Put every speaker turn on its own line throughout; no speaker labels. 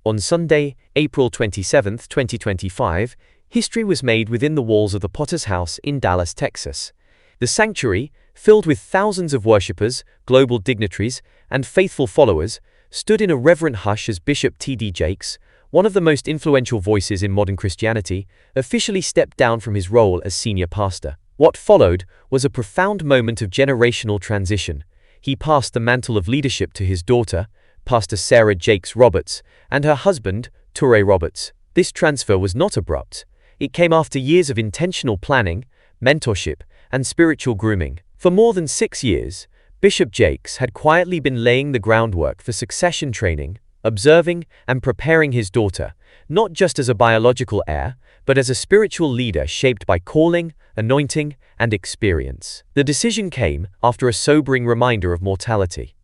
On Sunday, April 27, 2025, history was made within the walls of the Potter's House in Dallas, Texas. The sanctuary, filled with thousands of worshippers, global dignitaries, and faithful followers, stood in a reverent hush as Bishop T.D. Jakes, one of the most influential voices in modern Christianity, officially stepped down from his role as senior pastor. What followed was a profound moment of generational transition. He passed the mantle of leadership to his daughter, Pastor Sarah Jakes Roberts, and her husband, Touré Roberts. This transfer was not abrupt. It came after years of intentional planning, mentorship, and spiritual grooming. For more than 6 years, Bishop Jakes had quietly been laying the groundwork for succession training, observing and preparing his daughter, not just as a biological heir, but as a spiritual leader shaped by calling, anointing, and experience. The decision came after a sobering reminder of mortality.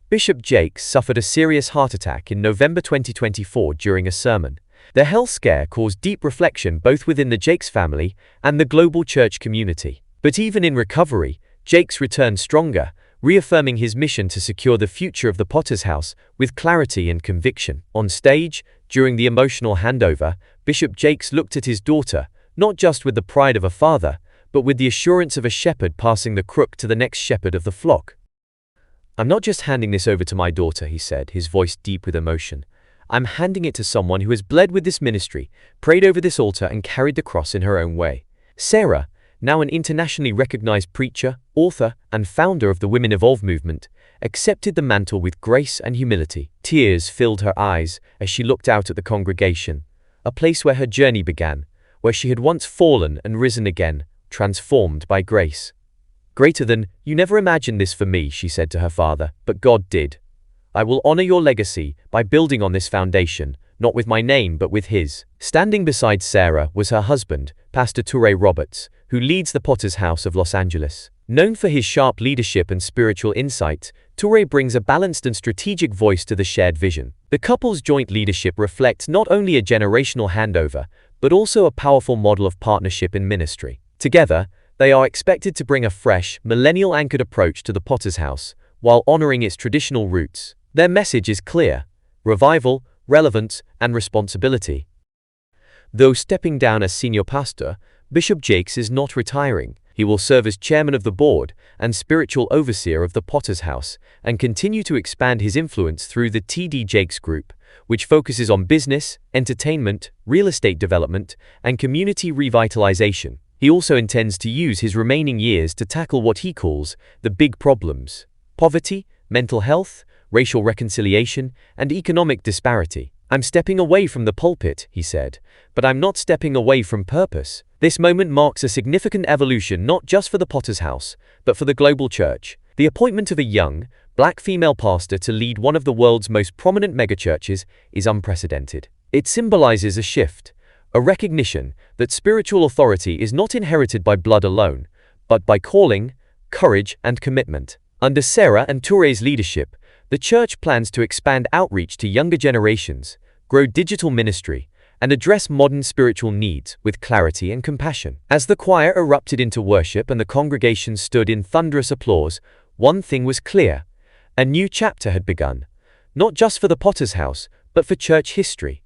Bishop Jakes suffered a serious heart attack in November 2024 during a sermon. The health scare caused deep reflection both within the Jakes family and the global church community. But even in recovery, Jakes returned stronger, reaffirming his mission to secure the future of the Potter's House with clarity and conviction. On stage, during the emotional handover, Bishop Jakes looked at his daughter, not just with the pride of a father, but with the assurance of a shepherd passing the crook to the next shepherd of the flock. "I'm not just handing this over to my daughter," he said, his voice deep with emotion. "I'm handing it to someone who has bled with this ministry, prayed over this altar, and carried the cross in her own way." Sarah, now an internationally recognized preacher, author, and founder of the Women Evolve movement, accepted the mantle with grace and humility. Tears filled her eyes as she looked out at the congregation, a place where her journey began, where she had once fallen and risen again, transformed by grace. "Greater than, you never imagined this for me," she said to her father, "but God did. I will honor your legacy by building on this foundation, not with my name but with his." Standing beside Sarah was her husband, Pastor Touré Roberts, who leads the Potter's House of Los Angeles. Known for his sharp leadership and spiritual insight, Touré brings a balanced and strategic voice to the shared vision. The couple's joint leadership reflects not only a generational handover, but also a powerful model of partnership in ministry. Together, they are expected to bring a fresh, millennial-anchored approach to the Potter's House, while honoring its traditional roots. Their message is clear: revival, relevance, and responsibility. Though stepping down as senior pastor, Bishop Jakes is not retiring. He will serve as chairman of the board and spiritual overseer of the Potter's House, and continue to expand his influence through the T.D. Jakes Group, which focuses on business, entertainment, real estate development, and community revitalization. He also intends to use his remaining years to tackle what he calls the big problems: poverty, mental health, racial reconciliation, and economic disparity. "I'm stepping away from the pulpit," he said, "but I'm not stepping away from purpose." This moment marks a significant evolution not just for the Potter's House, but for the global church. The appointment of a young, black female pastor to lead one of the world's most prominent megachurches is unprecedented. It symbolizes a shift, a recognition that spiritual authority is not inherited by blood alone, but by calling, courage, and commitment. Under Sarah and Touré's leadership, the church plans to expand outreach to younger generations, grow digital ministry, and address modern spiritual needs with clarity and compassion. As the choir erupted into worship and the congregation stood in thunderous applause, one thing was clear: a new chapter had begun, not just for the Potter's House, but for church history.